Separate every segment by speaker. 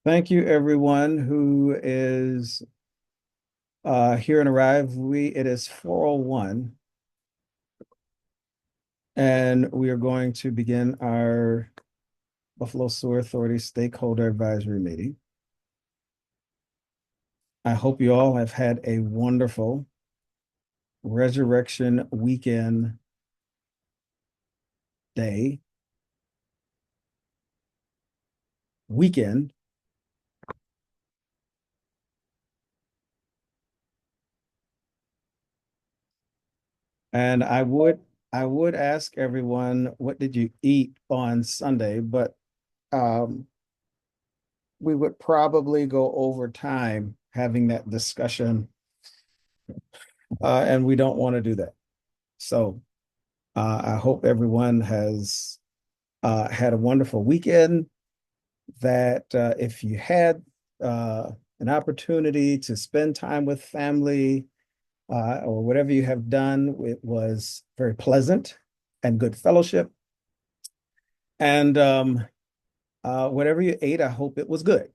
Speaker 1: Thank you, everyone who is here and arrived. It is 4:01, and we are going to begin our Buffalo Sewer Authority Stakeholder Advisory Meeting. I hope you all have had a wonderful Resurrection Weekend weekend. And I would ask everyone, what did you eat on Sunday? But um, we would probably go over time having that discussion, and we don't want to do that. So I hope everyone has had a wonderful weekend. That if you had an opportunity to spend time with family or whatever you have done, it was very pleasant and good fellowship. And whatever you ate, I hope it was good.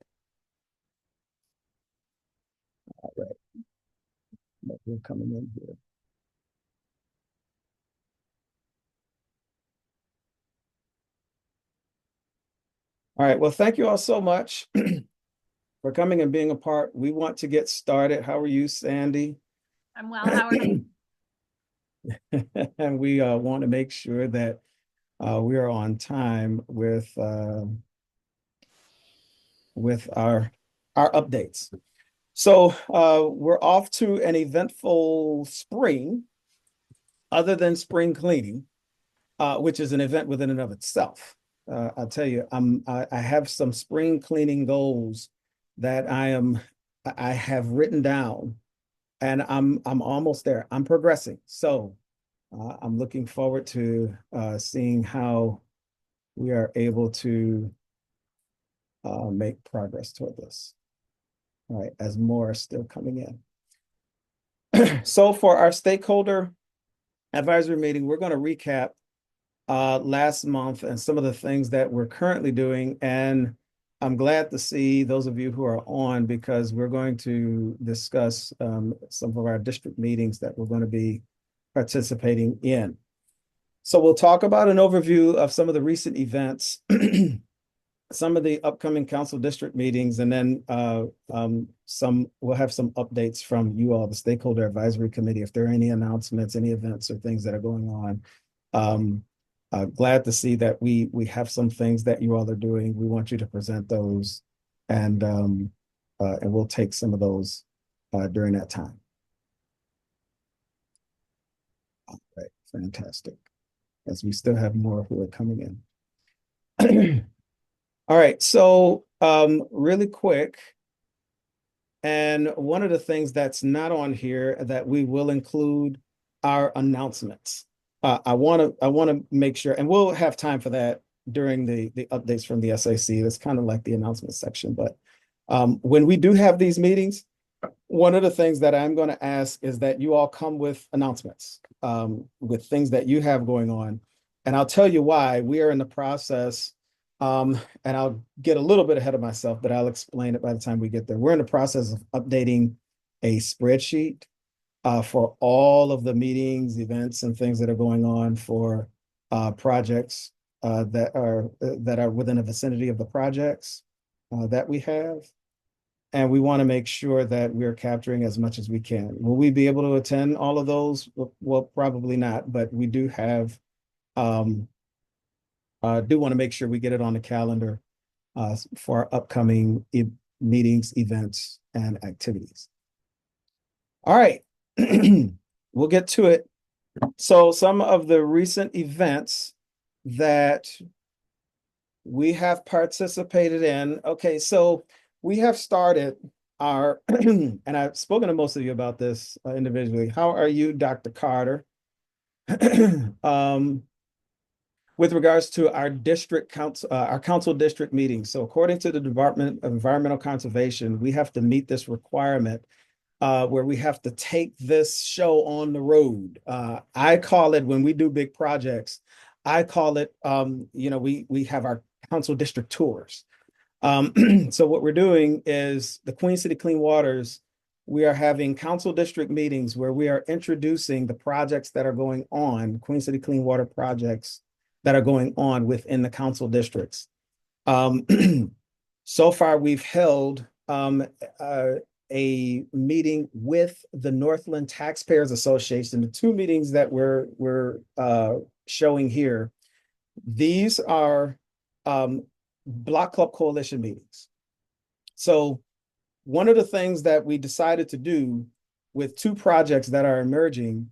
Speaker 1: All right, we're coming in here. All right. Well, thank you all so much for coming and being a part. We want to get started. How are you, Sandy?
Speaker 2: I'm well. How are you?
Speaker 1: And we want to make sure that we are on time with our updates. So we're off to an eventful spring, other than spring cleaning, which is an event within and of itself. I'll tell you, I have some spring cleaning goals that I have written down, and I'm almost there. I'm progressing. So I'm looking forward to seeing how we are able to make progress toward this. All right, as more are still coming in. So for our stakeholder advisory meeting, we're going to recap last month and some of the things that we're currently doing. And I'm glad to see those of you who are on, because we're going to discuss some of our district meetings that we're going to be participating in. So we'll talk about an overview of some of the recent events, some of the upcoming council district meetings, and then we'll have some updates from you all, the Stakeholder Advisory Committee, if there are any announcements, any events or things that are going on. Glad to see that we have some things that you all are doing. We want you to present those, and we'll take some of those during that time. All right, fantastic. As we still have more who are coming in. All right, so really quick, and one of the things that's not on here that we will include are announcements. I want to make sure, and we'll have time for that during the updates from the SAC. That's kind of like the announcement section. But when we do have these meetings, one of the things that I'm going to ask is that you all come with announcements, with things that you have going on. And I'll tell you why. We are in the process, and I'll get a little bit ahead of myself, but I'll explain it by the time we get there. We're in the process of updating a spreadsheet for all of the meetings, events, and things that are going on for projects that are within the vicinity of the projects that we have. And we want to make sure that we're capturing as much as we can. Will we be able to attend all of those? Well, probably not, but we do want to make sure we get it on the calendar for our upcoming meetings, events, and activities. All right, we'll get to it. So some of the recent events that we have participated in. Okay, so we have started our, and I've spoken to most of you about this individually. How are you, Dr. Carter? um, with regards to our council district meetings. So according to the Department of Environmental Conservation, we have to meet this requirement where we have to take this show on the road. I call it, when we do big projects, I call it, we have our council district tours. So what we're doing is the Queen City Clean Waters, we are having council district meetings where we are introducing the projects that are going on, Queen City Clean Water projects that are going on within the council districts. Um, so far, we've held a meeting with the Northland Taxpayers Association. The two meetings that we're showing here, these are Block Club Coalition meetings. So one of the things that we decided to do with two projects that are emerging,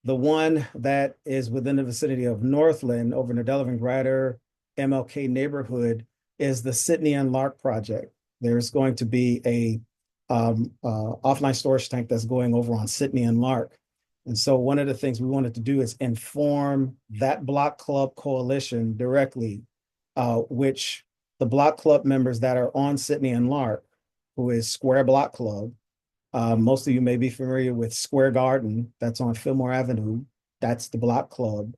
Speaker 1: the one that is within the vicinity of Northland over in the Delavan Grider MLK neighborhood is the Sydney and Lark project. There's going to be a offline storage tank that's going over on Sydney and Lark. And so one of the things we wanted to do is inform that block club coalition directly, which the block club members that are on Sydney and Lark, who is Square Block Club. Most of you may be familiar with Square Garden, that's on Fillmore Avenue. That's the block club.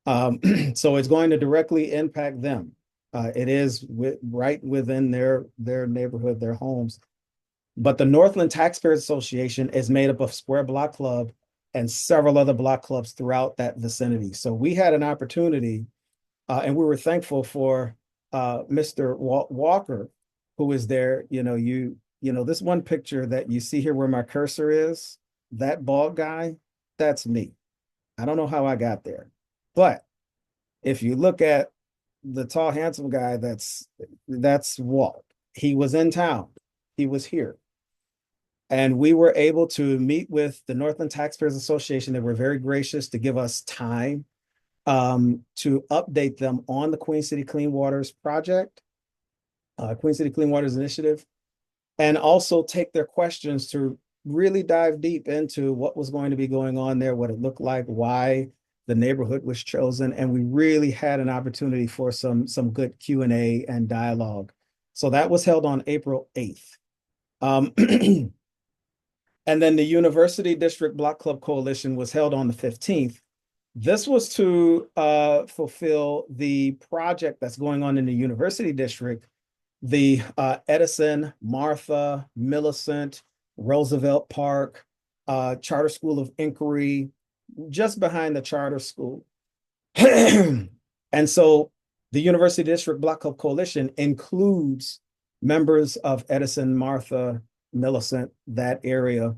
Speaker 1: So it's going to directly impact them. It is right within their neighborhood, their homes. But the Northland Taxpayers Association is made up of Square Block Club and several other block clubs throughout that vicinity. So we had an opportunity, and we were thankful for Mr. Walker, who is there. This one picture that you see here where my cursor is, that bald guy, that's me. I don't know how I got there. But if you look at the tall, handsome guy, that's Walt. He was in town. He was here. And we were able to meet with the Northland Taxpayers Association. They were very gracious to give us time to update them on the Queen City Clean Waters project, Queen City Clean Waters Initiative, and also take their questions to really dive deep into what was going to be going on there, what it looked like, why the neighborhood was chosen. And we really had an opportunity for some good Q&A and dialogue. So that was held on April 8th. And then the University District Block Club Coalition was held on the 15th. This was to fulfill the project that's going on in the University District, the Edison, Martha, Millicent, Roosevelt Park, Charter School of Inquiry, just behind the charter school. And so the University District Block Club Coalition includes members of Edison, Martha, Millicent, that area,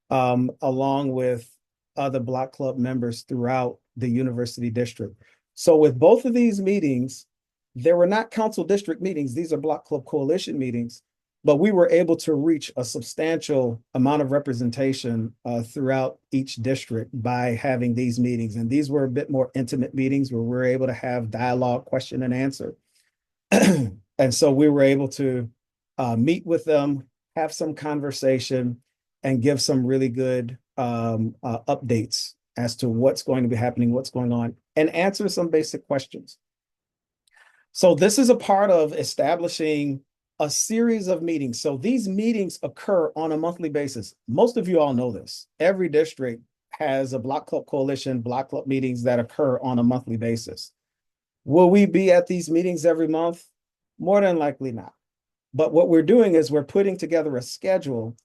Speaker 1: along with other block club members throughout the University District. So with both of these meetings, there were not council district meetings. These are block club coalition meetings, but we were able to reach a substantial amount of representation throughout each district by having these meetings. And these were a bit more intimate meetings where we were able to have dialogue, question and answer. And so we were able to meet with them, have some conversation, and give some really good updates as to what's going to be happening, what's going on, and answer some basic questions. So this is a part of establishing a series of meetings. So these meetings occur on a monthly basis. Most of you all know this. Every district has a block club coalition, block club meetings that occur on a monthly basis. Will we be at these meetings every month? More than likely not. But what we're doing is we're putting together a schedule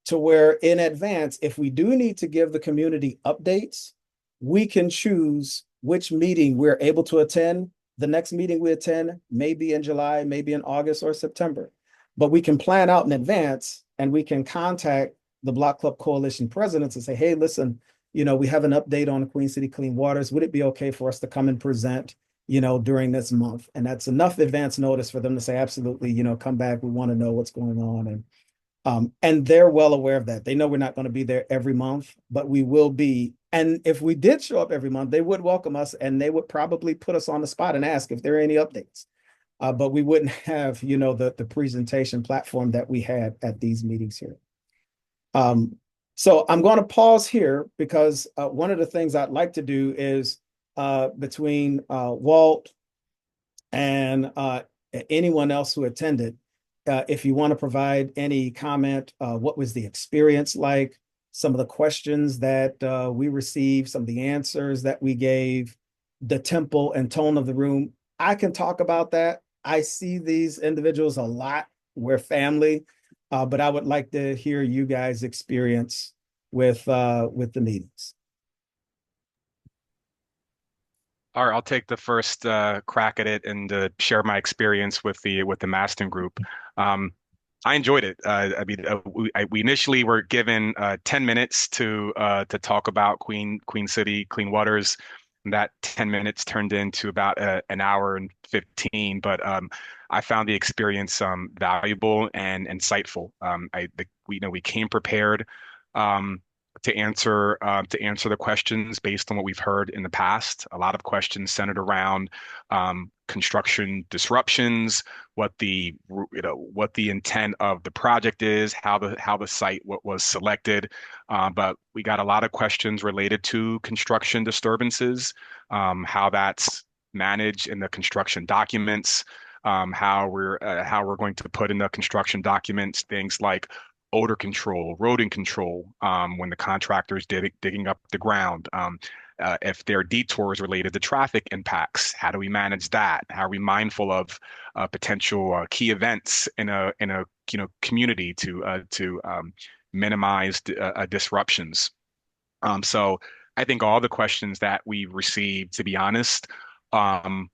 Speaker 1: to where in advance, if we do need to give the community updates, we can choose which meeting we're able to attend. The next meeting we attend may be in July, maybe in August or September, but we can plan out in advance and we can contact the Block Club Coalition presidents and say, hey, listen, we have an update on the Queen City Clean Waters. Would it be okay for us to come and present, during this month? And that's enough advance notice for them to say, absolutely, come back. We want to know what's going on. And they're well aware of that. They know we're not going to be there every month, but we will be. And if we did show up every month, they would welcome us and they would probably put us on the spot and ask if there are any updates. But we wouldn't have, the presentation platform that we had at these meetings here. So I'm going to pause here because one of the things I'd like to do is between Walt and anyone else who attended, if you want to provide any comment, what was the experience like? Some of the questions that we received, some of the answers that we gave, the tempo and tone of the room. I can talk about that, I see these individuals a lot. We're family, but I would like to hear you guys' experience with the meetings.
Speaker 2: All right, I'll take the first crack at it and share my experience with the Maston Group. Um, I enjoyed it. I mean, we initially were given 10 minutes to talk about Queen City, Clean Waters. And that 10 minutes turned into about an hour and 15. But I found the experience valuable and insightful. We came prepared. Um, to answer the questions based on what we've heard in the past. A lot of questions centered around construction disruptions, what the intent of the project is, how the site what was selected. But we got a lot of questions related to construction disturbances, how that's managed in the construction documents. How we're going to put in the construction documents things like odor control, rodent control, when the contractor is digging up the ground. If there are detours related to traffic impacts, how do we manage that? How are we mindful of potential key events in a community to minimize disruptions? So I think all the questions that we received, to be honest, um,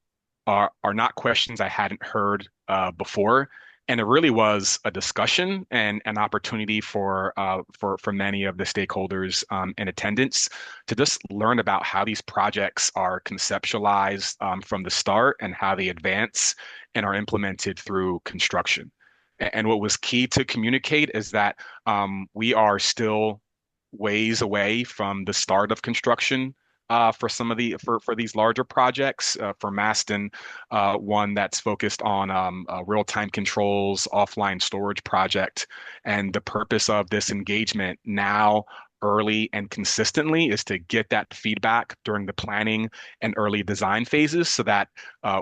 Speaker 2: are not questions I hadn't heard before. And it really was a discussion and an opportunity for many of the stakeholders in attendance to just learn about how these projects are conceptualized from the start and how they advance and are implemented through construction. And what was key to communicate is that we are still ways away from the start of construction for some of the for these larger projects. For Maston, one that's focused on real-time controls, offline storage project, and the purpose of this engagement now, early and consistently, is to get that feedback during the planning and early design phases, so that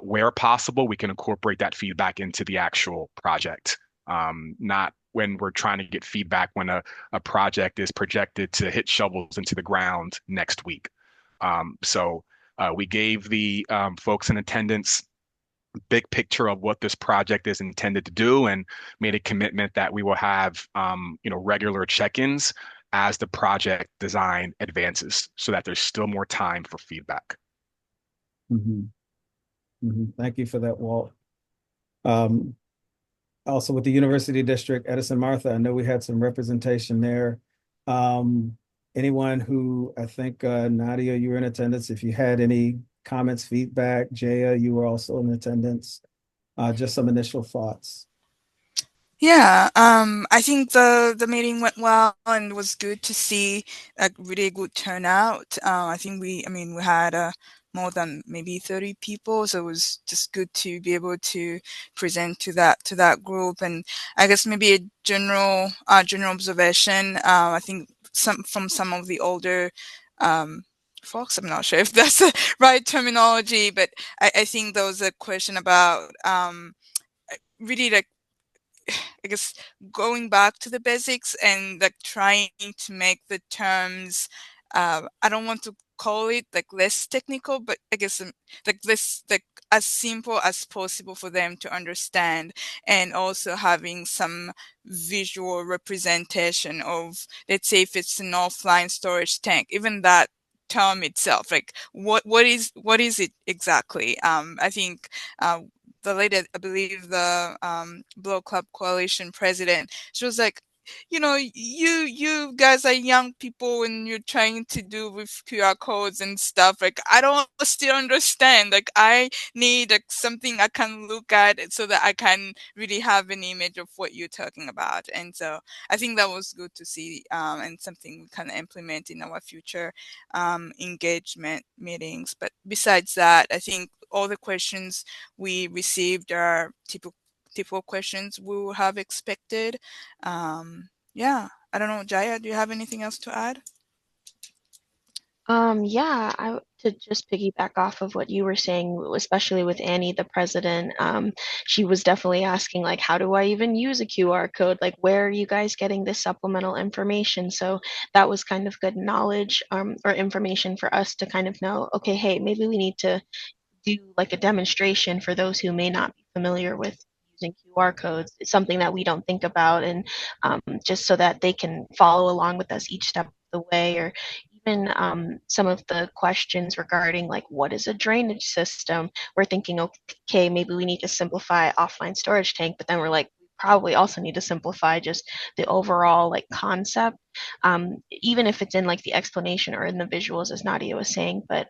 Speaker 2: where possible, we can incorporate that feedback into the actual project. Not when we're trying to get feedback when a project is projected to hit shovels into the ground next week. So we gave the folks in attendance big picture of what this project is intended to do and made a commitment that we will have regular check-ins as the project design advances so that there's still more time for feedback.
Speaker 1: Mhm, mhm. Thank you for that, Walt. Um, Also with the University District, Edison Martha, I know we had some representation there. Um, Anyone who, I think, Nadia, you were in attendance. If you had any comments, feedback, Jaya, you were also in attendance. Just some initial thoughts.
Speaker 3: Yeah, I think the meeting went well and was good to see a really good turnout. I mean, we had more than maybe 30 people, so it was just good to be able to present to that group. And I guess maybe a general observation. I think some of the older um, folks. I'm not sure if that's the right terminology, but I think there was a question about really like I guess going back to the basics and like trying to make the terms I don't want to call it like less technical, but I guess like less like as simple as possible for them to understand, and also having some visual representation of, let's say if it's an offline storage tank, even that term itself, like what is it exactly. I think the lady, I believe the Blow Club Coalition president, she was like, you guys are young people and you're trying to do with QR codes and stuff. Like, I don't still understand. Like, I need like something I can look at so that I can really have an image of what you're talking about. And so I think that was good to see, and something we can implement in our future engagement meetings. But besides that, I think all the questions we received are typical questions we would have expected. Yeah, I don't know, Jaya, do you have anything else to add?
Speaker 4: Yeah, to just piggyback off of what you were saying, especially with Annie, the president, she was definitely asking, like, how do I even use a QR code? Like, where are you guys getting this supplemental information? So that was kind of good knowledge, or information for us to kind of know, okay, hey, maybe we need to do like a demonstration for those who may not be familiar with using QR codes. It's something that we don't think about, and just so that they can follow along with us each step of the way, or even some of the questions regarding like what is a drainage system. We're thinking, okay, maybe we need to simplify offline storage tank, but then we're like, we probably also need to simplify just the overall like concept, even if it's in like the explanation or in the visuals, as Nadia was saying. But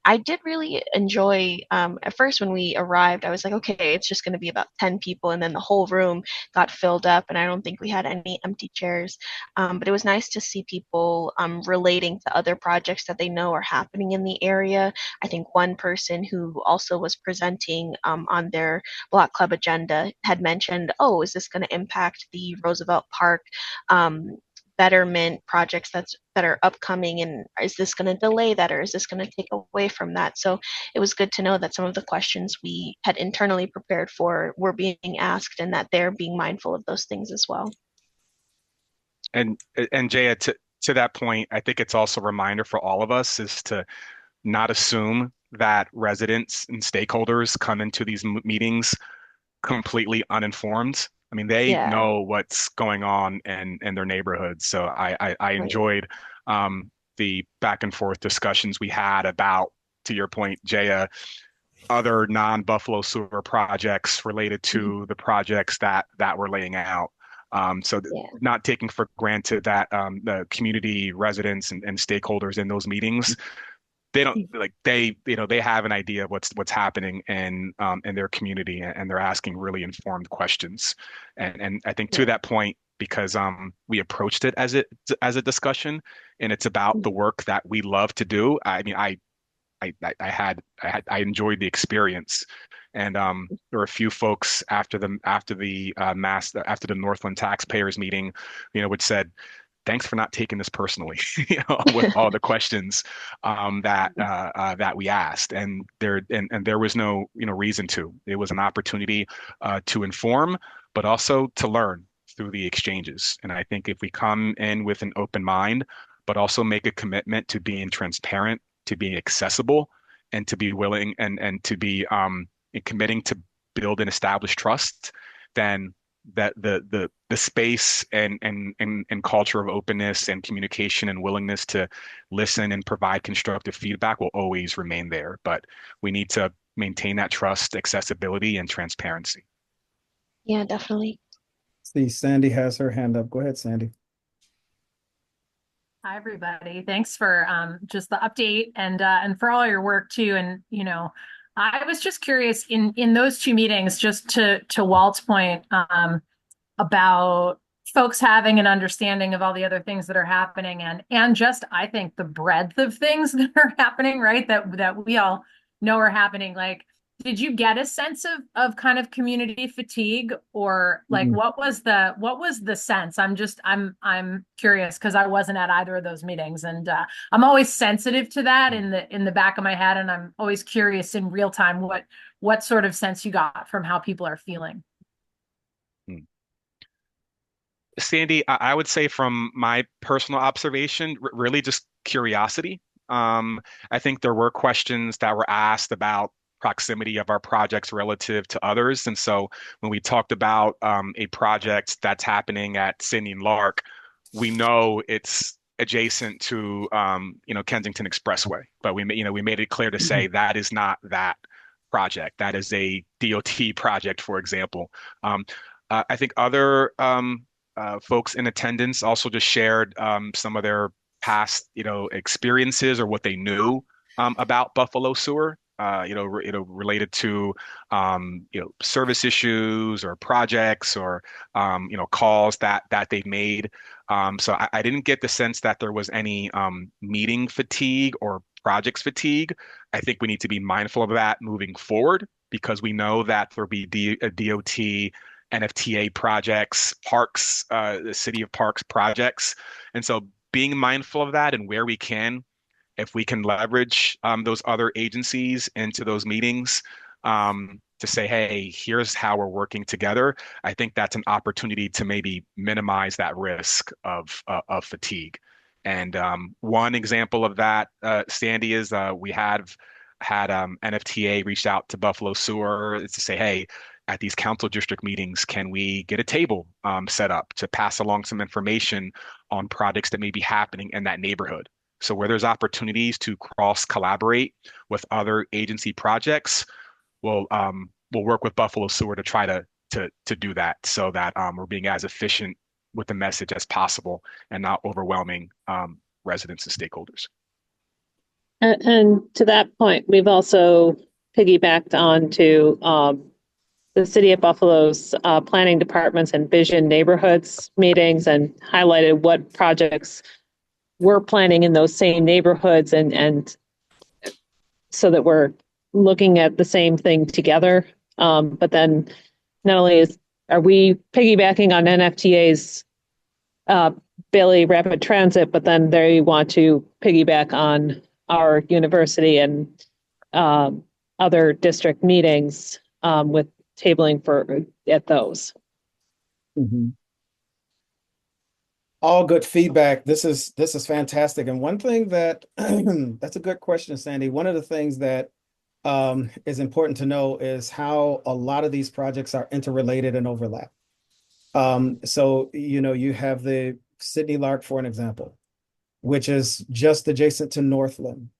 Speaker 4: I did really enjoy, at first when we arrived, I was like, okay, it's just going to be about 10 people. And then the whole room got filled up, and I don't think we had any empty chairs. But it was nice to see people relating to other projects that they know are happening in the area. I think one person who also was presenting on their block club agenda had mentioned, oh, is this going to impact the Roosevelt Park um, betterment projects that are upcoming, and is this going to delay that, or is this going to take away from that? So it was good to know that some of the questions we had internally prepared for were being asked, and that they're being mindful of those things as well.
Speaker 2: And Jaya, to that point, I think it's also a reminder for all of us is to not assume that residents and stakeholders come into these meetings completely uninformed. I mean, they
Speaker 4: Yeah,
Speaker 2: know what's going on in their neighborhoods. So I
Speaker 4: right.
Speaker 2: enjoyed the back and forth discussions we had about, to your point, Jaya, other non-Buffalo sewer projects related
Speaker 4: Mhm.
Speaker 2: to the projects that we're laying out. So
Speaker 4: Yeah,
Speaker 2: not taking for granted that the community residents and stakeholders in those meetings, they don't like they have an idea of what's happening in their community, and they're asking really informed questions. And I think to
Speaker 4: yeah.
Speaker 2: that point, because we approached it as a discussion, and it's about the work that we love to do. I mean, I enjoyed the experience, and there were a few folks after the Northland taxpayers meeting, which said, thanks for not taking this personally, with all the questions that we asked, and there was no reason to. It was an opportunity to inform, but also to learn through the exchanges. And I think if we come in with an open mind, but also make a commitment to being transparent, to being accessible, and to be willing and to be committing to build and establish trust, then that the space and culture of openness and communication and willingness to listen and provide constructive feedback will always remain there. But we need to maintain that trust, accessibility, and transparency.
Speaker 4: Yeah, definitely.
Speaker 1: See, Sandy has her hand up. Go ahead, Sandy.
Speaker 5: Hi, everybody. Thanks for just the update and for all your work too. And I was just curious in those two meetings, just to Walt's point about folks having an understanding of all the other things that are happening, and just I think the breadth of things that are happening, right? That we all know are happening. Like, did you get a sense of kind of community fatigue, or like
Speaker 1: Mhm.
Speaker 5: what was the sense? I'm curious because I wasn't at either of those meetings, and I'm always sensitive to that in the back of my head, and I'm always curious in real time what sort of sense you got from how people are feeling.
Speaker 2: Hmm. Sandy, I would say from my personal observation, really just curiosity. Um, I think there were questions that were asked about proximity of our projects relative to others. And so when we talked about a project that's happening at Sydney and Lark, we know it's adjacent to Kensington Expressway, but we made it clear to say that is not that project. That is a DOT project, for example. Um, I think other folks in attendance also just shared some of their past, experiences or what they knew about Buffalo Sewer, related to, service issues or projects or, calls that they've made. So I didn't get the sense that there was any meeting fatigue or projects fatigue. I think we need to be mindful of that moving forward because we know that there'll be DOT NFTA projects, parks, the City of Parks projects. And so being mindful of that and where we can, if we can leverage those other agencies into those meetings to say, hey, here's how we're working together. I think that's an opportunity to maybe minimize that risk of fatigue. And one example of that, Sandy, is we had NFTA reached out to Buffalo Sewer to say, hey, at these council district meetings, can we get a table set up to pass along some information on projects that may be happening in that neighborhood? So where there's opportunities to cross collaborate with other agency projects, we'll work with Buffalo Sewer to try to do that so that we're being as efficient with the message as possible and not overwhelming residents and stakeholders.
Speaker 6: And to that point, we've also piggybacked on to the City of Buffalo's planning departments and vision neighborhoods meetings and highlighted what projects we're planning in those same neighborhoods and so that we're looking at the same thing together. But then not only are we piggybacking on NFTA's Bailey Rapid Transit, but then they want to piggyback on our university and other district meetings with tabling for at those.
Speaker 1: Mm-hmm. All good feedback. This is fantastic. And one thing that that's a good question, Sandy. One of the things that is important to know is how a lot of these projects are interrelated and overlap. So, you have the Sidney Lark, for an example, which is just adjacent to Northland.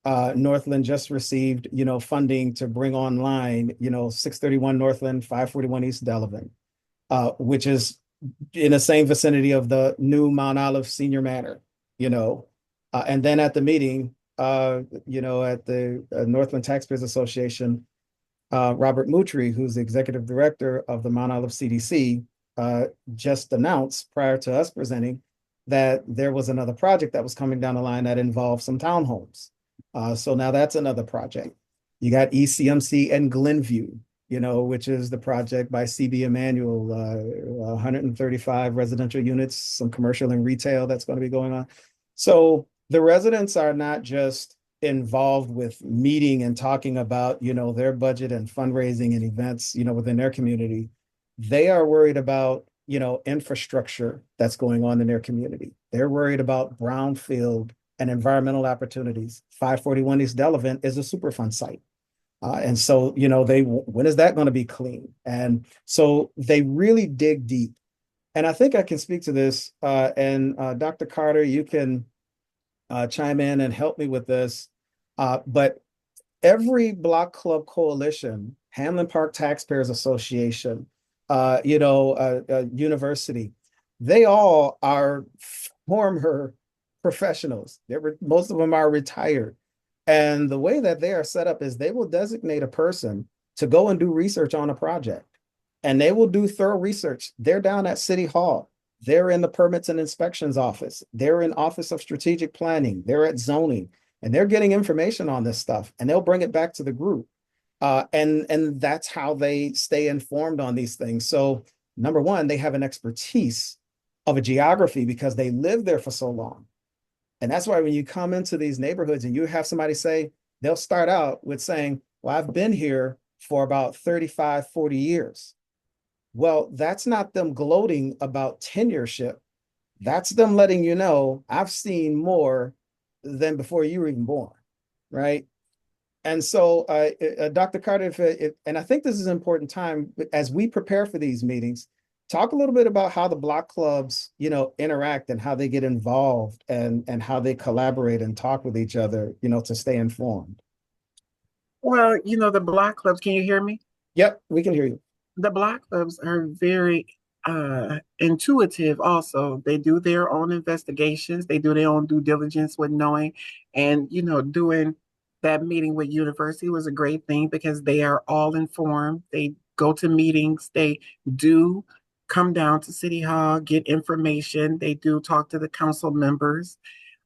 Speaker 1: Northland just received, funding to bring online, 631 Northland, 541 East Delavan, which is in the same vicinity of the new Mount Olive Senior Manor, and then at the meeting, at the Northland Taxpayers Association, Robert Moutry, who's the executive director of the Mount Olive CDC, just announced prior to us presenting that there was another project that was coming down the line that involved some townhomes. So now that's another project. You got ECMC and Glenview, which is the project by CB Emanuel, 135 residential units, some commercial and retail that's going to be going on. So the residents are not just involved with meeting and talking about, their budget and fundraising and events, within their community. They are worried about, infrastructure that's going on in their community. They're worried about brownfield and environmental opportunities. 541 East Delavan is a Superfund site. And so, when is that going to be clean? And so they really dig deep. And I think I can speak to this. And Dr. Carter, you can chime in and help me with this. But every Block Club coalition, Hanlon Park Taxpayers Association, university, they all are former professionals. Most of them are retired. And the way that they are set up is they will designate a person to go and do research on a project. And they will do thorough research. They're down at City Hall. They're in the Permits and Inspections Office. They're in Office of Strategic Planning. They're at Zoning. And they're getting information on this stuff. And they'll bring it back to the group. And that's how they stay informed on these things. So number one, they have an expertise of a geography because they live there for so long. And that's why when you come into these neighborhoods and you have somebody say, they'll start out with saying, well, I've been here for about 35, 40 years. Well, that's not them gloating about tenureship. That's them letting you know, I've seen more than before you were even born, right? And so, Dr. Carter, and I think this is an important time as we prepare for these meetings, talk a little bit about how the block clubs, interact and how they get involved and how they collaborate and talk with each other, to stay informed.
Speaker 7: Well, the block clubs, can you hear me?
Speaker 1: Yep, we can hear you.
Speaker 7: The block clubs are very intuitive also. They do their own investigations. They do their own due diligence with knowing and, doing that meeting with university was a great thing because they are all informed. They go to meetings. They do come down to City Hall, get information. They do talk to the council members.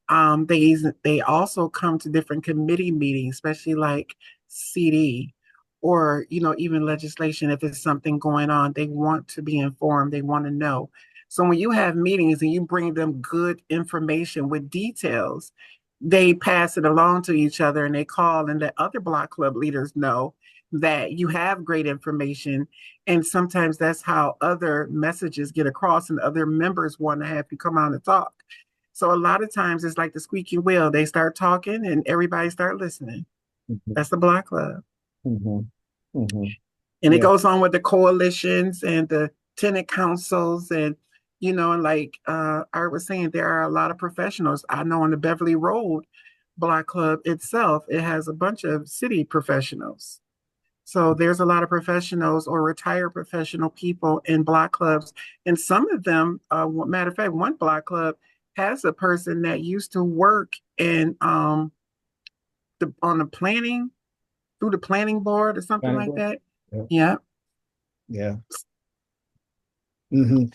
Speaker 7: They also come to different committee meetings, especially like CD or, even legislation. If there's something going on, they want to be informed. They want to know. So when you have meetings and you bring them good information with details, they pass it along to each other and they call and let other block club leaders know that you have great information. And sometimes that's how other messages get across and other members want to have you come out and talk. So a lot of times it's like the squeaky wheel. They start talking and everybody start listening.
Speaker 1: Mm-hmm.
Speaker 7: That's the block club.
Speaker 1: Mm-hmm. Mm-hmm.
Speaker 7: And it
Speaker 1: Yeah.
Speaker 7: goes on with the coalitions and the tenant councils and and like I was saying, there are a lot of professionals. I know on the Beverly Road Block Club itself, it has a bunch of city professionals. So there's a lot of professionals or retired professional people in block clubs. And some of them, matter of fact, one block club has a person that used to work in on the planning, through the planning board or something
Speaker 1: Planning
Speaker 7: like
Speaker 1: board.
Speaker 7: that.
Speaker 1: Yeah.
Speaker 7: Yeah.
Speaker 1: Yeah. Hmm.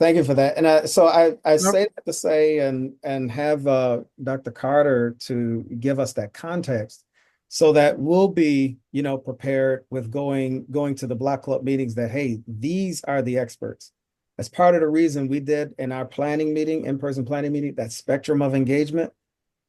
Speaker 1: Thank you for that. And so I
Speaker 7: Nope.
Speaker 1: say that to say and have Dr. Carter to give us that context so that we'll be, prepared with going to the block club meetings that, hey, these are the experts. As part of the reason we did in our planning meeting, in-person planning meeting, that spectrum of engagement,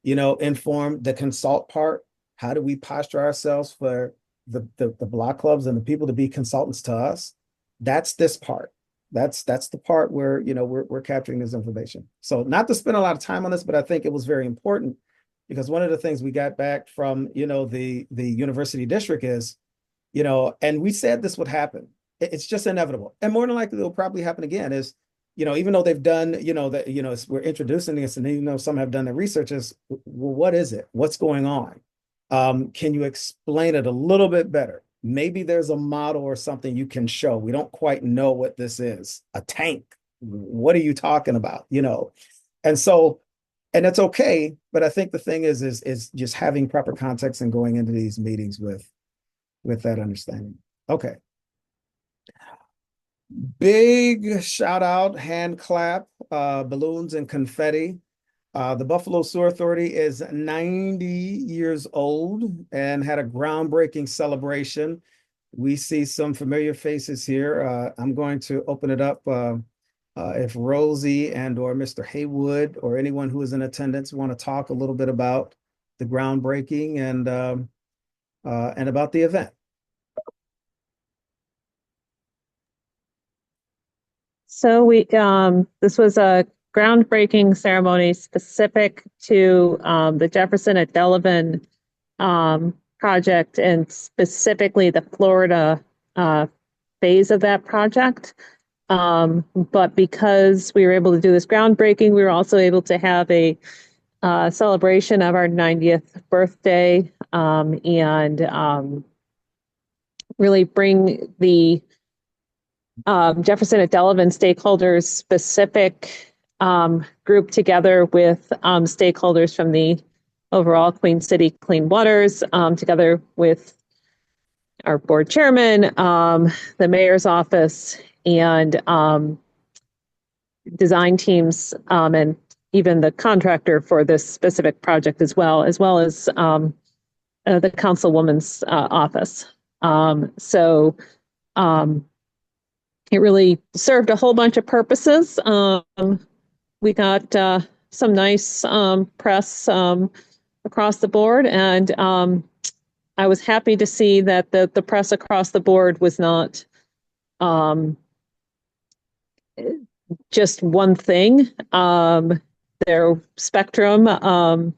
Speaker 1: inform the consult part. How do we posture ourselves for the block clubs and the people to be consultants to us? That's this part. That's the part where we're capturing this information. So not to spend a lot of time on this, but I think it was very important because one of the things we got back from the university district is and we said this would happen. It's just inevitable, and more than likely it'll probably happen again. Is even though they've done that we're introducing this, and some have done the research. Is well, what is it? What's going on? Can you explain it a little bit better? Maybe there's a model or something you can show. We don't quite know what this is. A tank. What are you talking about? And so, and it's okay. But I think the thing is just having proper context and going into these meetings with that understanding. Okay. Big shout out, hand clap, balloons and confetti. The Buffalo Sewer Authority is 90 years old and had a groundbreaking celebration. We see some familiar faces here. I'm going to open it up if Rosie and or Mr. Haywood or anyone who is in attendance want to talk a little bit about the groundbreaking and about the event.
Speaker 6: So this was a groundbreaking ceremony specific to the Jefferson at Delavan project and specifically the Florida phase of that project. But because we were able to do this groundbreaking, we were also able to have a celebration of our 90th birthday and really bring the Jefferson at Delavan stakeholders specific group together with stakeholders from the overall Queen City Clean Waters, together with our board chairman, the mayor's office, and design teams, and even the contractor for this specific project as well as the councilwoman's office. So it really served a whole bunch of purposes. We got some nice press across the board, and I was happy to see that the press across the board was not just one thing. Their spectrum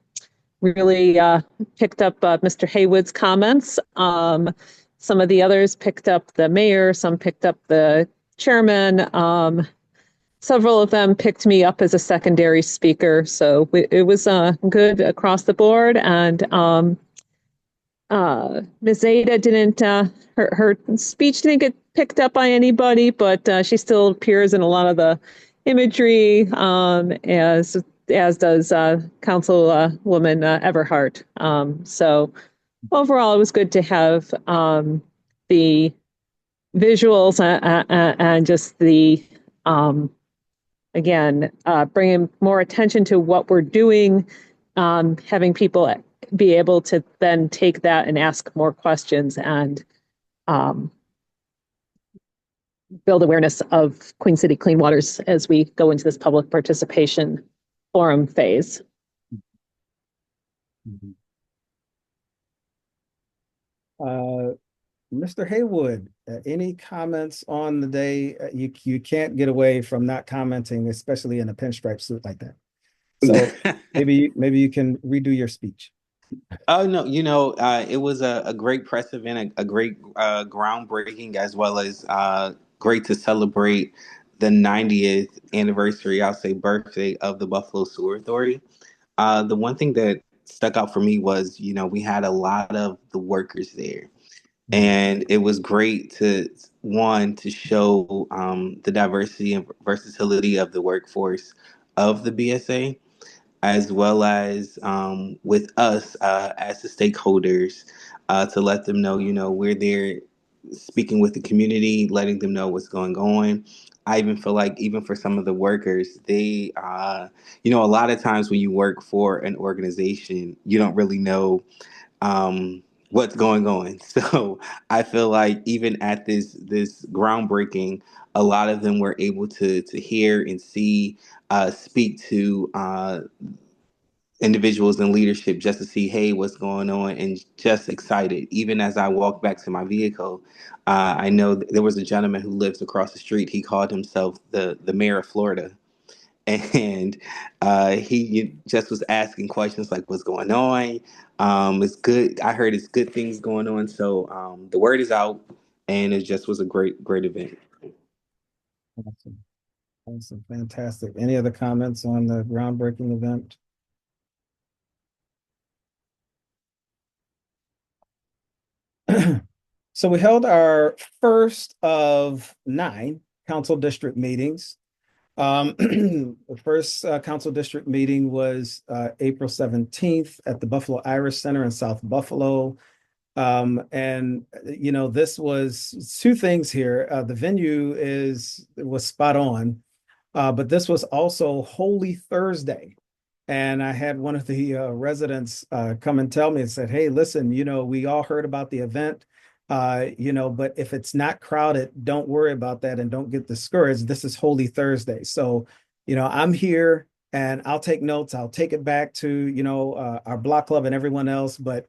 Speaker 6: really picked up Mr. Haywood's comments. Some of the others picked up the mayor, some picked up the chairman. Several of them picked me up as a secondary speaker. So it was good across the board. And Ms. Zeta didn't, her speech didn't get picked up by anybody, but she still appears in a lot of the imagery, as does Councilwoman Everhart. So overall, it was good to have the visuals and just the again bringing more attention to what we're doing, having people be able to then take that and ask more questions and build awareness of Queen City Clean Waters as we go into this public participation forum phase.
Speaker 1: Mr. Haywood, any comments on the day? You can't get away from not commenting, especially in a pinstripe suit like that. So maybe you can redo your speech.
Speaker 8: Oh no, it was a great press event, a great groundbreaking, as well as great to celebrate the 90th anniversary, I'll say birthday of the Buffalo Sewer Authority. The one thing that stuck out for me was, we had a lot of the workers there, and it was great to one to show the diversity and versatility of the workforce of the BSA, as well as with us as the stakeholders, to let them know, we're there speaking with the community, letting them know what's going on. I even feel like even for some of the workers, they, a lot of times when you work for an organization, you don't really know what's going on. So I feel like even at this groundbreaking, a lot of them were able to hear and see, speak to individuals in leadership just to see, hey, what's going on, and just excited. Even as I walked back to my vehicle, I know there was a gentleman who lives across the street. He called himself the mayor of Florida. And he just was asking questions like, what's going on? It's good. I heard it's good things going on. So the word is out, and it just was a great event.
Speaker 1: Awesome. Awesome. Fantastic. Any other comments on the groundbreaking event? So we held our first of 9 council district meetings. The first council district meeting was April 17th at the Buffalo Irish Center in South Buffalo. And this was 2 things here. The venue was spot on, but this was also Holy Thursday. And I had one of the residents come and tell me and said, "Hey, listen, we all heard about the event, but if it's not crowded, don't worry about that and don't get discouraged. This is Holy Thursday. So, I'm here and I'll take notes. I'll take it back to, our block club and everyone else. But,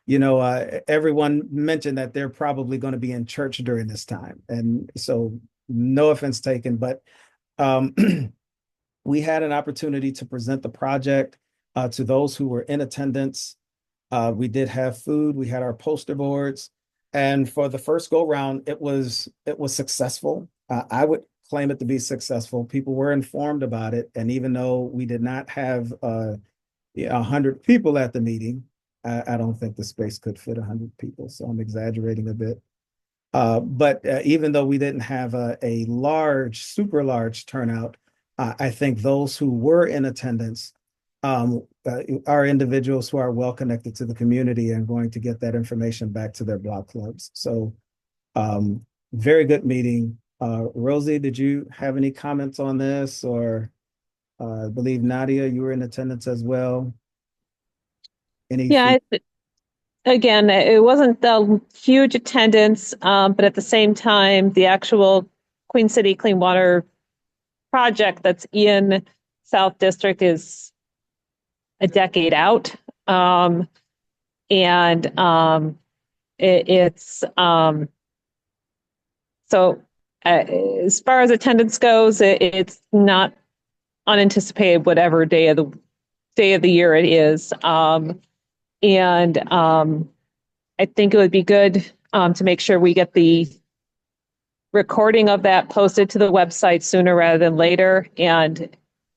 Speaker 1: everyone mentioned that they're probably going to be in church during this time. And so no offense taken, but um, we had an opportunity to present the project to those who were in attendance. We did have food. We had our poster boards, and for the first go round, it was successful. I would claim it to be successful. People were informed about it, and even though we did not have 100 people at the meeting, I don't think the space could fit 100 people, so I'm exaggerating a bit. But even though we didn't have a large, super large turnout, I think those who were in attendance are individuals who are well connected to the community and going to get that information back to their block clubs. So, very good meeting. Rosie, did you have any comments on this? Or I believe Nadia, you were in attendance as well.
Speaker 6: Yeah,
Speaker 1: Anything?
Speaker 6: again, it wasn't the huge attendance, but at the same time, the actual Queen City Clean Water project that's in South District is a decade out. And it's so as far as attendance goes, it's not unanticipated whatever day of the year it is. And I think it would be good to make sure we get the recording of that posted to the website sooner rather than later, and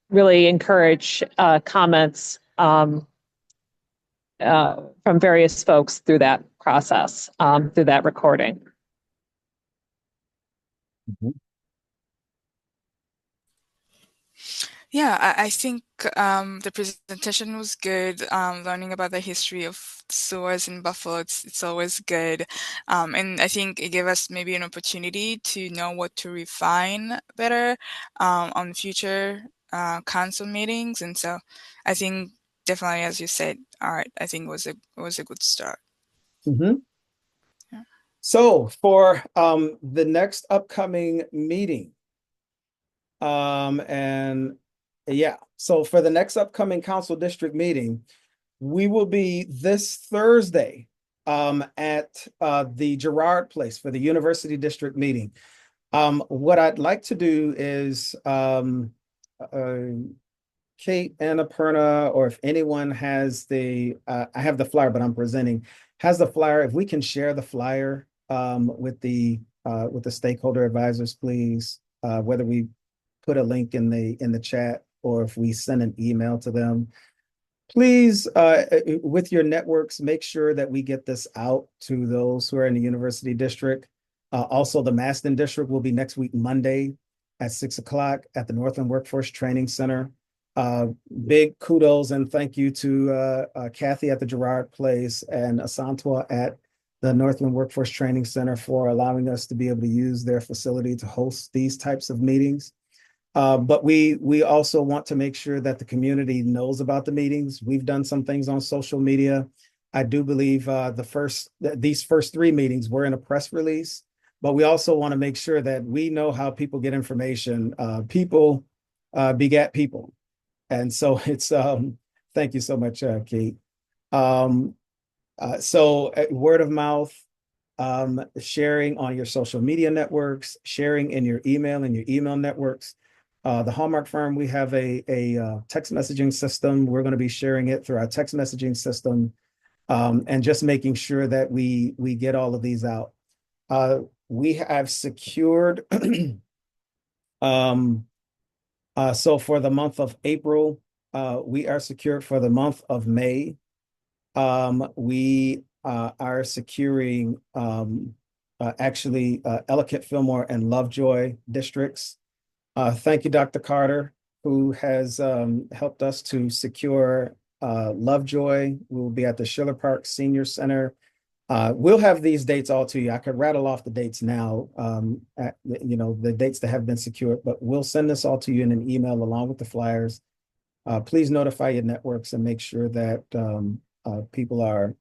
Speaker 6: really encourage comments from various folks through that process, through that recording.
Speaker 1: Mhm.
Speaker 3: Yeah, I think the presentation was good. Learning about the history of sewers in Buffalo, it's always good. And I think it gave us maybe an opportunity to know what to refine better on future council meetings. And so I think definitely, as you said, all right, I think it was a good start.
Speaker 1: Mhm.
Speaker 3: Yeah.
Speaker 1: So for the next upcoming meeting, and yeah, so for the next upcoming council district meeting, we will be this Thursday at the Girard Place for the University District meeting. What I'd like to do is Kate and Aparna, or if anyone has I have the flyer, but I'm presenting, has the flyer, if we can share the flyer with the stakeholder advisors, please, whether we put a link in the chat or if we send an email to them. Please, with your networks, make sure that we get this out to those who are in the University District. Also, the Maston District will be next week, Monday at 6 o'clock at the Northland Workforce Training Center. Big kudos and thank you to Kathy at the Girard Place and Asantwa at the Northland Workforce Training Center for allowing us to be able to use their facility to host these types of meetings. But we also want to make sure that the community knows about the meetings. We've done some things on social media. I do believe these first three meetings were in a press release, but we also want to make sure that we know how people get information. People begat people. And so it's thank you so much, Kate. So word of mouth, sharing on your social media networks, sharing in your email networks. The Hallmark Firm, we have a text messaging system. We're going to be sharing it through our text messaging system, and just making sure that we get all of these out. We have secured so for the month of April, we are secured for the month of May. We are securing actually Ellicott, Fillmore, and Lovejoy districts. Thank you, Dr. Carter, who has helped us to secure Lovejoy. We'll be at the Schiller Park Senior Center. We'll have these dates all to you. I could rattle off the dates now, the dates that have been secured, but we'll send this all to you in an email along with the flyers. Please notify your networks and make sure that people are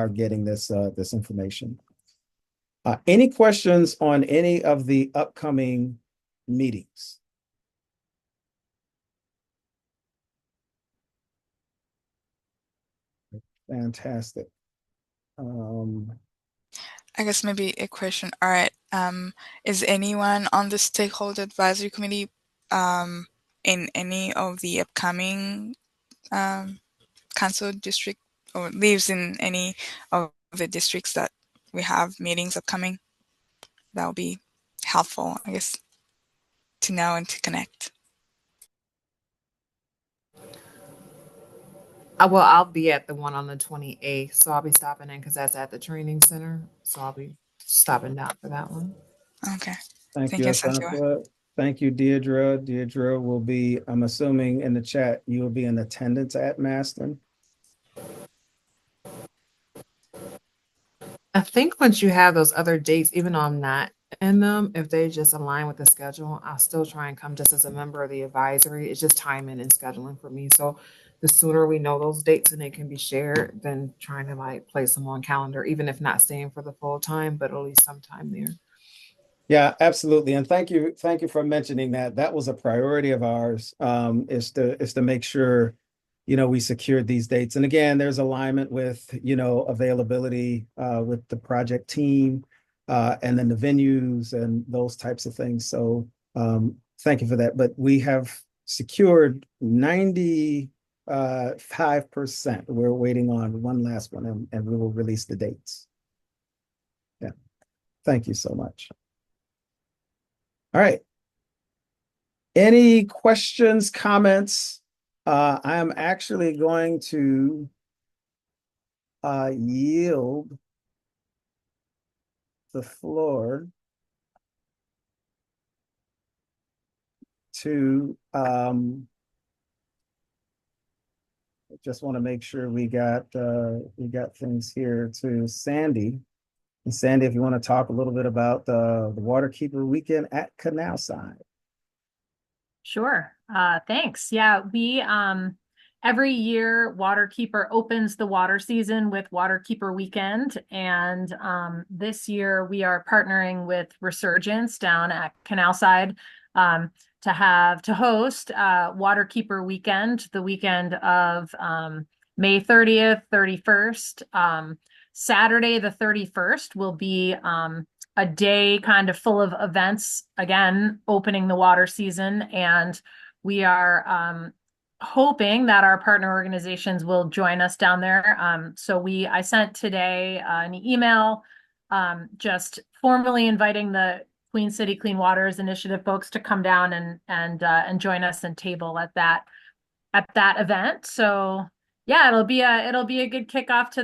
Speaker 1: getting this information. Any questions on any of the upcoming meetings? Fantastic.
Speaker 3: I guess maybe a question. All right. Is anyone on the stakeholder advisory committee in any of the upcoming council district or lives in any of the districts that we have meetings upcoming? That would be helpful, I guess, to know and to connect.
Speaker 9: Well, I'll be at the one on the 28th, so I'll be stopping in because that's at the training center. So I'll be stopping down for that one.
Speaker 3: Okay.
Speaker 1: Thank
Speaker 3: Thank
Speaker 1: you,
Speaker 3: you, Santiago.
Speaker 1: Asantha. Thank you, Deirdre. Deirdre will be, I'm assuming in the chat, you will be in attendance at Maston.
Speaker 9: I think once you have those other dates, even though I'm not in them, if they just align with the schedule, I'll still try and come just as a member of the advisory. It's just timing and scheduling for me. So the sooner we know those dates and they can be shared, than trying to like place them on calendar, even if not staying for the full time, but at least sometime there.
Speaker 1: Yeah, absolutely. And thank you for mentioning that. That was a priority of ours, is to make sure, we secured these dates. And again, there's alignment with, availability with the project team, and then the venues and those types of things. So thank you for that. But we have secured 95%. We're waiting on one last one, and we will release the dates. Yeah. Thank you so much. All right. Any questions, comments? I am actually going to yield the floor to just want to make sure we got things here to Sandy. And Sandy, if you want to talk a little bit about the Waterkeeper Weekend at Canalside.
Speaker 5: Sure. Thanks. Yeah, we every year Waterkeeper opens the water season with Waterkeeper Weekend, and this year we are partnering with Resurgence down at Canalside to host Waterkeeper Weekend, the weekend of May 30th, 31st. Saturday the 31st will be a day kind of full of events, again, opening the water season. And we are hoping that our partner organizations will join us down there. I sent today an email just formally inviting the Queen City Clean Waters Initiative folks to come down and join us and table at that event. So yeah, it'll be a good kickoff to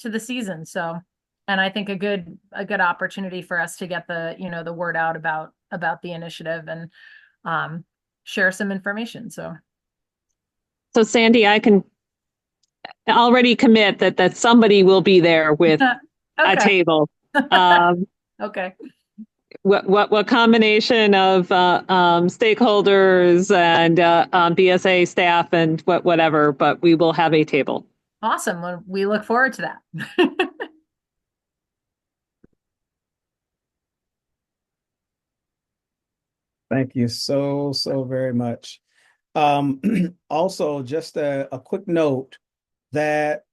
Speaker 5: the season. So, and I think a good opportunity for us to get the word out about the initiative and share some information. So
Speaker 6: Sandy, I can already commit that somebody will be there with a
Speaker 5: okay.
Speaker 6: table.
Speaker 5: Okay.
Speaker 6: What combination of stakeholders and BSA staff and whatever, but we will have a table.
Speaker 5: Awesome. Well, we look forward to that.
Speaker 1: Thank you so very much. Also, just a quick note that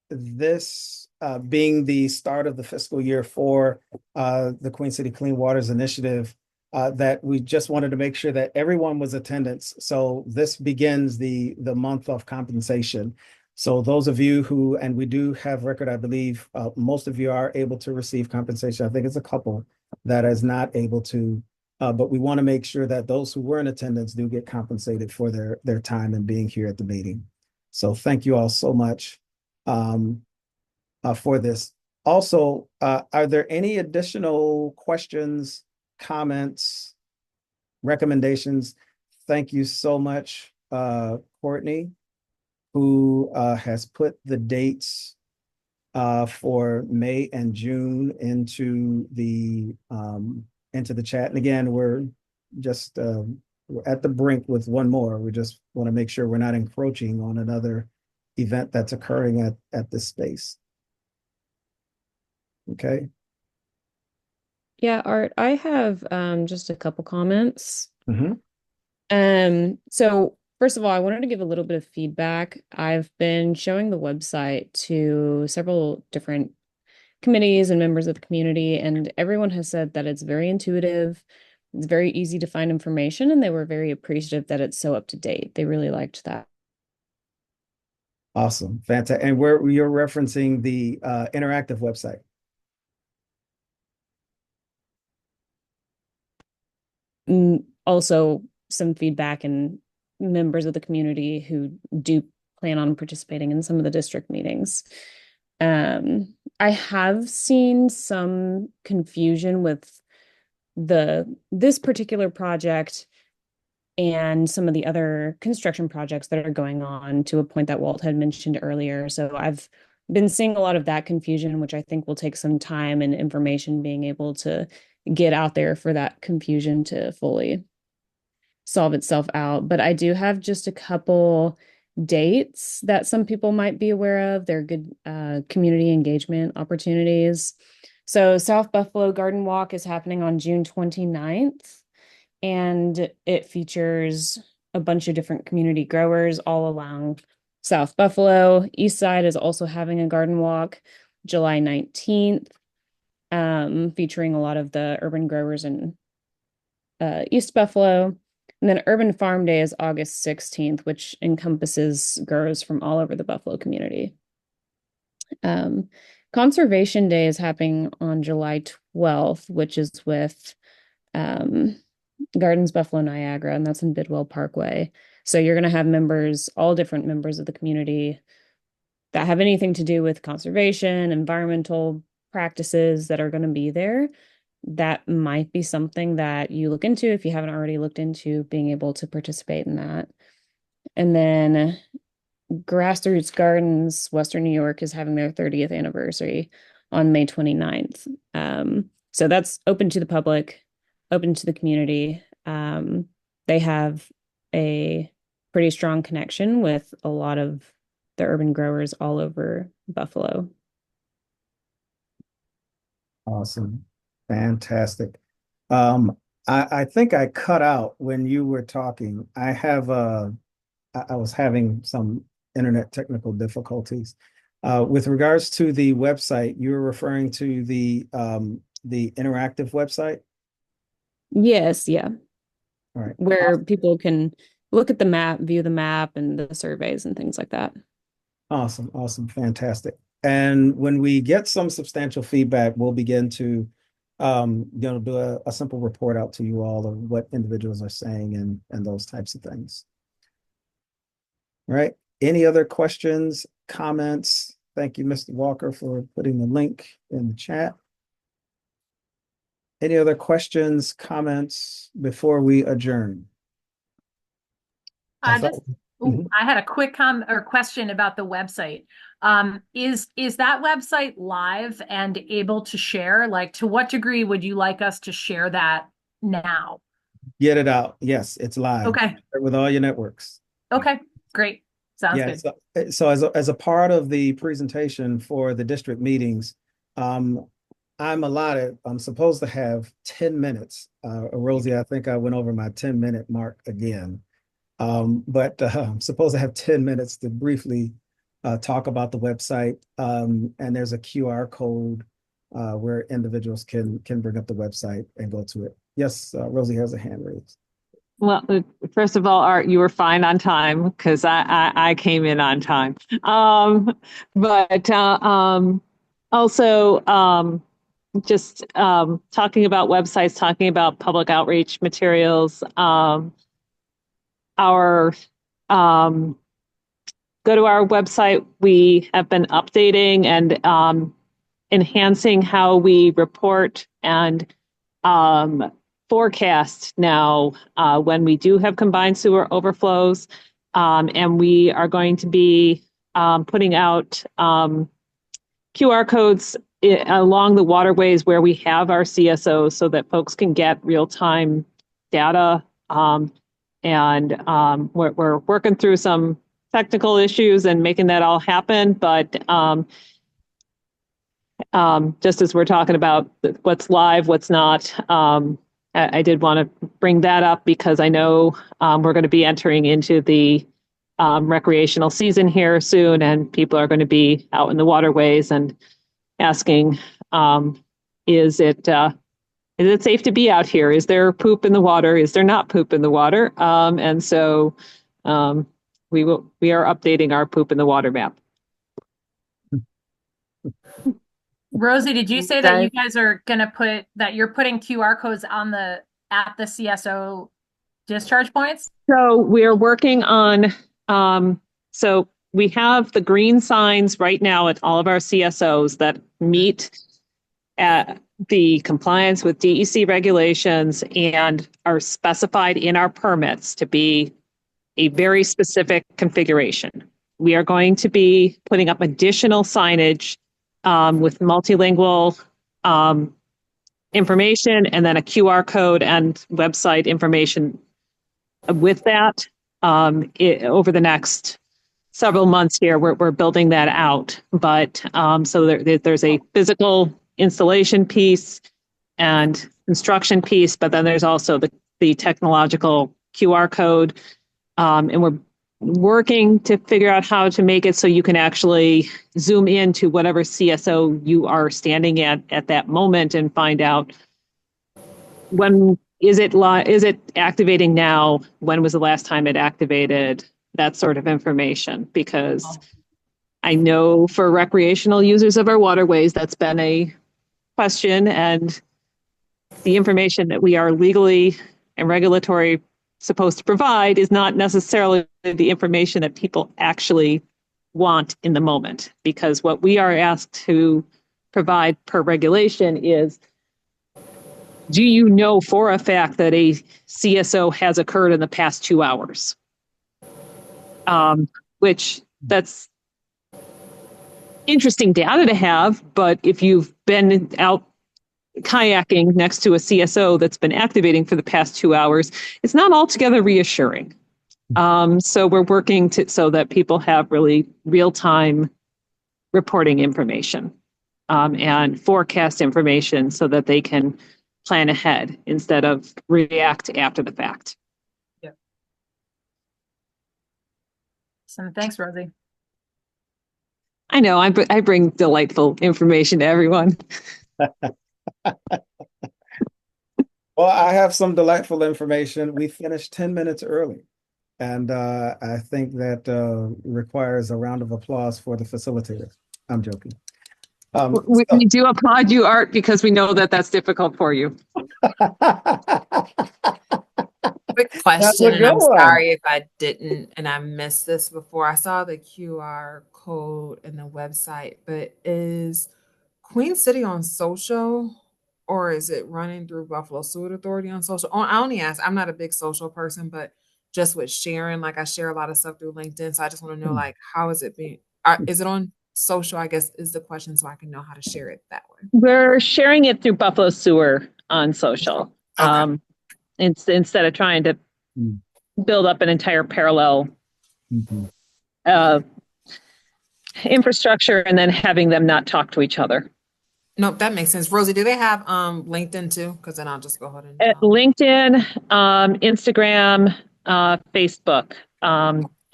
Speaker 1: this being the start of the fiscal year for the Queen City Clean Waters Initiative, that we just wanted to make sure that everyone was attendance. So this begins the month of compensation. So those of you who, and we do have record, I believe most of you are able to receive compensation. I think it's a couple that is not able to. But we want to make sure that those who were in attendance do get compensated for their time and being here at the meeting. So thank you all so much for this. Also, are there any additional questions, comments, recommendations? Thank you so much, Courtney, who has put the dates for May and June into the chat. And again, we're just we're at the brink with one more. We just want to make sure we're not encroaching on another event that's occurring at this space. Okay.
Speaker 10: Yeah, Art, I have just a couple comments.
Speaker 1: Mm-hmm.
Speaker 10: So first of all, I wanted to give a little bit of feedback. I've been showing the website to several different committees and members of the community, and everyone has said that it's very intuitive, it's very easy to find information, and they were very appreciative that it's so up to date. They really liked that.
Speaker 1: Awesome. Fantastic. And where you're referencing the interactive website.
Speaker 10: Also, some feedback and members of the community who do plan on participating in some of the district meetings. I have seen some confusion with this particular project and some of the other construction projects that are going on, to a point that Walt had mentioned earlier. So I've been seeing a lot of that confusion, which I think will take some time and information being able to get out there for that confusion to fully solve itself out. But I do have just a couple dates that some people might be aware of. They're good community engagement opportunities. So South Buffalo Garden Walk is happening on June 29th, and it features a bunch of different community growers all along South Buffalo. East Side is also having a garden walk July 19th, featuring a lot of the urban growers in East Buffalo. And then Urban Farm Day is August 16th, which encompasses growers from all over the Buffalo community. Conservation Day is happening on July 12th, which is with Gardens Buffalo Niagara, and that's in Bidwell Parkway. So you're going to have members, all different members of the community that have anything to do with conservation, environmental practices that are going to be there. That might be something that you look into if you haven't already looked into being able to participate in that. And then Grassroots Gardens, Western New York, is having their 30th anniversary on May 29th. So that's open to the public, open to the community. They have a pretty strong connection with a lot of the urban growers all over Buffalo.
Speaker 1: Awesome. Fantastic. I think I cut out when you were talking. I was having some internet technical difficulties. With regards to the website, you were referring to the interactive website?
Speaker 10: Yes, yeah.
Speaker 1: All right.
Speaker 10: Where people can look at the map, view the map and the surveys and things like that.
Speaker 1: Awesome, awesome, fantastic. And when we get some substantial feedback, we'll begin to do a simple report out to you all of what individuals are saying and those types of things. All right. Any other questions, comments? Thank you, Mr. Walker, for putting the link in the chat. Any other questions, comments before we adjourn?
Speaker 5: I had a quick comment or question about the website. Is that website live and able to share? Like, to what degree would you like us to share that now?
Speaker 1: Get it out. Yes, it's live.
Speaker 5: Okay.
Speaker 1: With all your networks.
Speaker 5: Okay, great. Sounds
Speaker 1: So,
Speaker 5: good.
Speaker 1: so as a part of the presentation for the district meetings, I'm supposed to have 10 minutes. Rosie, I think I went over my 10-minute mark again. But I'm supposed to have 10 minutes to briefly talk about the website. And there's a QR code where individuals can bring up the website and go to it. Yes, Rosie has a hand raised.
Speaker 6: Well, first of all, Art, you were fine on time because I came in on time. But also just talking about websites, talking about public outreach materials. Our go to our website. We have been updating and enhancing how we report and forecast now when we do have combined sewer overflows. And we are going to be putting out QR codes along the waterways where we have our CSOs so that folks can get real-time data. And we're working through some technical issues and making that all happen. But just as we're talking about what's live, what's not, I did want to bring that up because I know we're going to be entering into the recreational season here soon, and people are going to be out in the waterways and asking, is it safe to be out here? Is there poop in the water? Is there not poop in the water? And so we are updating our poop in the water map.
Speaker 5: Rosie, did you say that you guys are going to you're putting QR codes at the CSO discharge points?
Speaker 6: So we're working on, so we have the green signs right now at all of our CSOs that meet at the compliance with DEC regulations and are specified in our permits to be a very specific configuration. We are going to be putting up additional signage with multilingual information and then a QR code and website information with that. Over the next several months here, we're building that out. But so there's a physical installation piece and construction piece, but then there's also the technological QR code. And we're working to figure out how to make it so you can actually zoom into whatever CSO you are standing at that moment and find out when is it activating now? When was the last time it activated? That sort of information, because I know for recreational users of our waterways, that's been a question, and the information that we are legally and regulatory supposed to provide is not necessarily the information that people actually want in the moment, because what we are asked to provide per regulation is, do you know for a fact that a CSO has occurred in the past 2 hours? Which that's interesting data to have, but if you've been out kayaking next to a CSO that's been activating for the past 2 hours, it's not altogether reassuring. So we're working so that people have really real-time reporting information and forecast information so that they can plan ahead instead of react after the fact.
Speaker 5: Yeah. So thanks, Rosie.
Speaker 6: I know, I bring delightful information to everyone.
Speaker 1: Well, I have some delightful information. We finished 10 minutes early. And I think that requires a round of applause for the facilitator. I'm joking.
Speaker 6: We do applaud you, Art, because we know that that's difficult for you.
Speaker 9: Quick
Speaker 1: That's
Speaker 9: question,
Speaker 1: a
Speaker 9: and
Speaker 1: good
Speaker 9: I'm
Speaker 1: one.
Speaker 9: sorry if I didn't and I missed this before. I saw the QR code in the website, but is Queen City on social or is it running through Buffalo Sewer Authority on social? Oh, I only ask, I'm not a big social person, but just with sharing, like I share a lot of stuff through LinkedIn. So I just want to know, like, how is it being, is it on social? I guess is the question, so I can know how to share it that way.
Speaker 6: We're sharing it through Buffalo Sewer on social.
Speaker 9: Okay.
Speaker 6: Instead of trying to build up an entire parallel uh, infrastructure and then having them not talk to each other.
Speaker 9: Nope, that makes sense. Rosie, do they have LinkedIn too? Because then I'll just go ahead and
Speaker 6: At LinkedIn, Instagram, Facebook,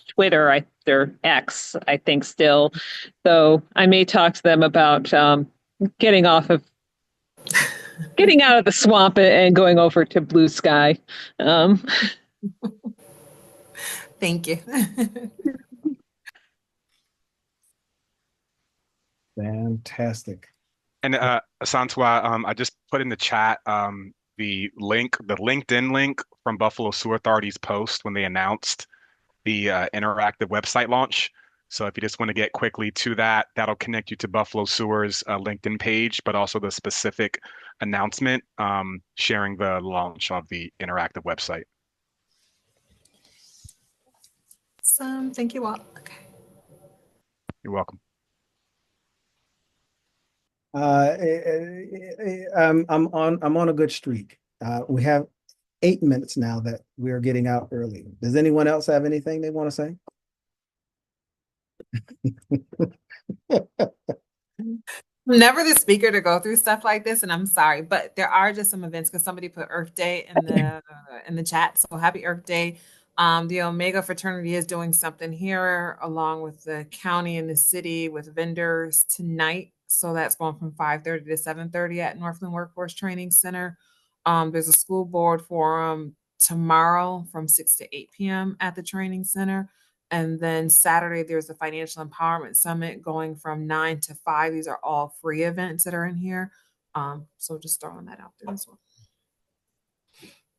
Speaker 6: Twitter, they're X, I think still. So I may talk to them about getting out of the swamp and going over to blue sky.
Speaker 9: Thank you.
Speaker 1: Fantastic.
Speaker 2: And Santua, I just put in the chat the link, the LinkedIn link from Buffalo Sewer Authority's post when they announced the interactive website launch. So if you just want to get quickly to that, that'll connect you to Buffalo Sewer's LinkedIn page, but also the specific announcement sharing the launch of the interactive website.
Speaker 9: Thank you all. Okay.
Speaker 2: You're welcome.
Speaker 1: I'm on a good streak. We have 8 minutes now that we are getting out early. Does anyone else have anything they want to say?
Speaker 9: I'm never the speaker to go through stuff like this, and I'm sorry, but there are just some events because somebody put Earth Day in the chat. So happy Earth Day. The Omega fraternity is doing something here along with the county and the city with vendors tonight. So that's going from 5:30 to 7:30 at Northland Workforce Training Center. There's a school board forum tomorrow from 6 to 8 p.m. at the training center. And then Saturday, there's the Financial Empowerment Summit going from 9 to 5. These are all free events that are in here. So just throwing that out there as well.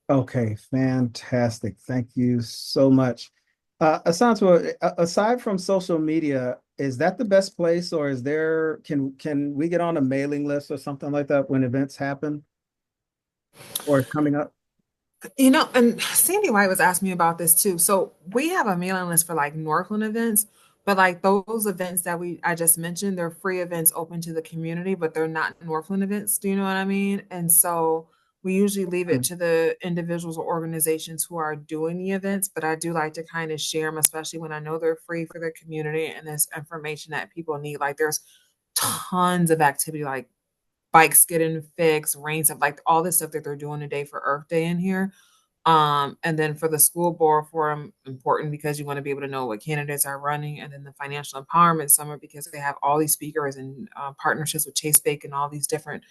Speaker 1: Okay, fantastic. Thank you so much. Asante, aside from social media, is that the best place, or is there, can we get on a mailing list or something like that when events happen or coming up?
Speaker 9: You know, and Sandy White was asking me about this too. So we have a mailing list for like Northland events, but like those events that I just mentioned, they're free events open to the community, but they're not Northland events. Do you know what I mean? And so we usually leave it to the individuals or organizations who are doing the events, but I do like to kind of share them, especially when I know they're free for the community and there's information that people need. Like there's tons of activity like bikes getting fixed, rain stuff, like all this stuff that they're doing today for Earth Day in here. And then for the school board forum, important because you want to be able to know what candidates are running, and then the financial empowerment summit because they have all these speakers and partnerships with Chase Bank and all these different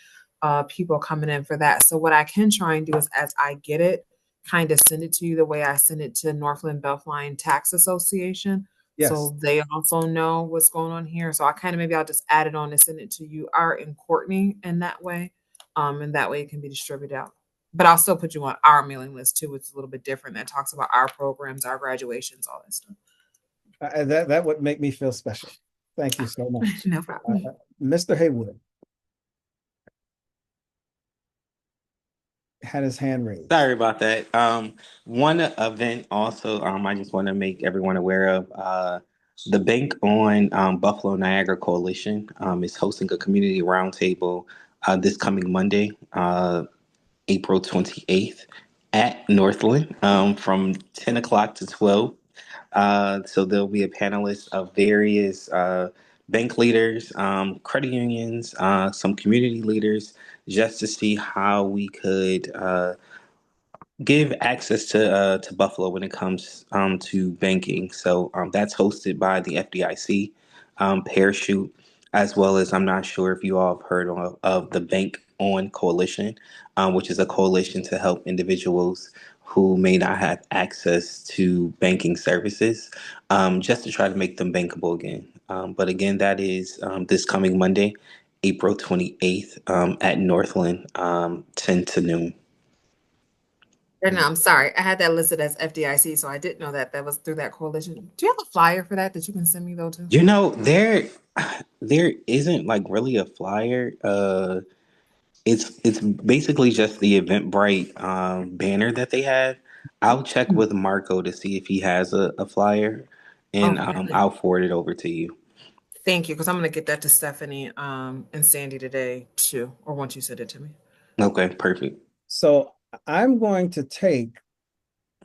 Speaker 9: people coming in for that. So what I can try and do is, as I get it, kind of send it to you the way I send it to Northland Beltline Tax Association.
Speaker 1: Yes.
Speaker 9: So they also know what's going on here. So I kind of maybe I'll just add it on and send it to you, Art and Courtney, in that way. And that way it can be distributed out. But I'll still put you on our mailing list too. It's a little bit different. That talks about our programs, our graduations, all that stuff.
Speaker 1: That would make me feel special. Thank you so much.
Speaker 9: No problem.
Speaker 1: Mr. Haywood had his hand raised.
Speaker 8: Sorry about that. One event also, I just want to make everyone aware of. The Bank on Buffalo Niagara Coalition is hosting a community roundtable this coming Monday, April 28th at Northland from 10 o'clock to 12. So there'll be a panelist of various bank leaders, credit unions, some community leaders, just to see how we could give access to Buffalo when it comes to banking. So that's hosted by the FDIC, Parachute, as well as I'm not sure if you all have heard of the Bank On Coalition, which is a coalition to help individuals who may not have access to banking services, just to try to make them bankable again. But again, that is this coming Monday, April 28th, at Northland, 10 to noon.
Speaker 9: And I'm sorry, I had that listed as FDIC, so I didn't know that that was through that coalition. Do you have a flyer for that you can send me though too?
Speaker 8: You know, there isn't like really a flyer. It's basically just the Eventbrite banner that they have. I'll check with Marco to see if he has a flyer, and
Speaker 9: Okay.
Speaker 8: I'll forward it over to you.
Speaker 9: Thank you, because I'm gonna get that to Stephanie and Sandy today too, or once you send it to me.
Speaker 8: Okay, perfect.
Speaker 1: So I'm going to take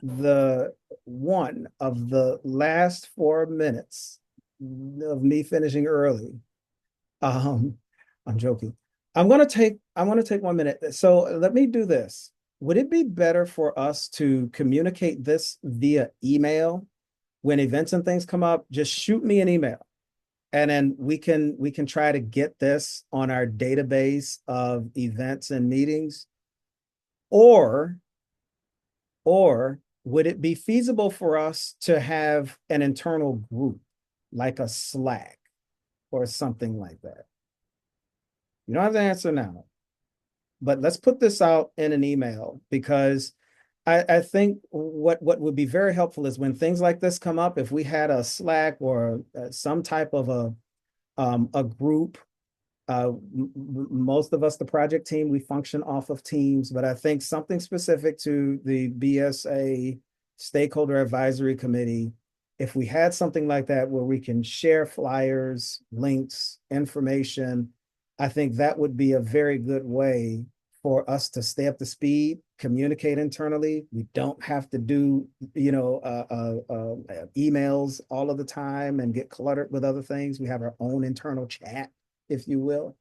Speaker 1: the one of the last 4 minutes of me finishing early. I'm joking. I'm gonna take 1 minute. So let me do this. Would it be better for us to communicate this via email when events and things come up? Just shoot me an email, and then we can try to get this on our database of events and meetings. Or would it be feasible for us to have an internal group like a Slack or something like that? You don't have to answer now, but let's put this out in an email, because I think what would be very helpful is when things like this come up, if we had a Slack or some type of a group. Most of us, the project team, we function off of Teams, but I think something specific to the BSA Stakeholder Advisory Committee, if we had something like that where we can share flyers, links, information, I think that would be a very good way for us to stay up to speed, communicate internally. We don't have to do, emails all of the time and get cluttered with other things. We have our own internal chat, if you will.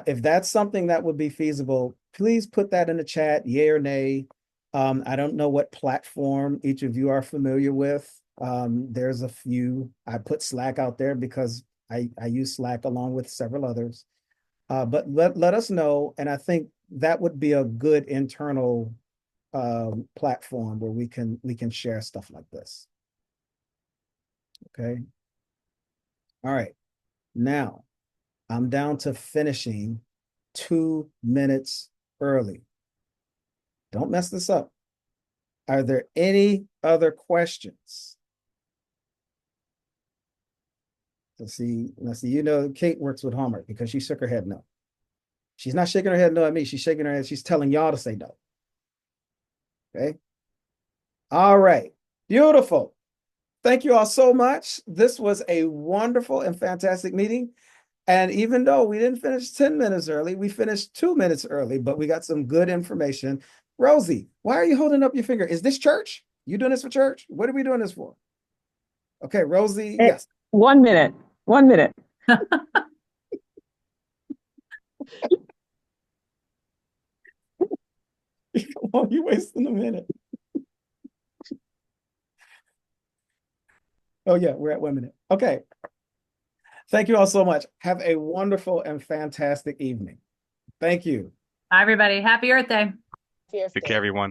Speaker 1: If that's something that would be feasible, please put that in the chat, yay or nay. I don't know what platform each of you are familiar with. There's a few. I put Slack out there because I use Slack along with several others. But let us know, and I think that would be a good internal platform where we can share stuff like this. Okay. All right. Now, I'm down to finishing 2 minutes early. Don't mess this up. Are there any other questions? Let's see. Kate works with Hallmark because she shook her head no. She's not shaking her head no at me. She's shaking her head. She's telling y'all to say no. Okay. All right. Beautiful. Thank you all so much. This was a wonderful and fantastic meeting. And even though we didn't finish 10 minutes early, we finished 2 minutes early, but we got some good information. Rosie, why are you holding up your finger? Is this church? You doing this for church? What are we doing this for? Okay, Rosie, yes.
Speaker 6: 1 minute. 1 minute.
Speaker 1: Come on, you wasting a minute. Oh yeah, we're at 1 minute. Okay. Thank you all so much. Have a wonderful and fantastic evening. Thank you.
Speaker 5: Bye, everybody. Happy Earth Day.
Speaker 2: Take care, everyone.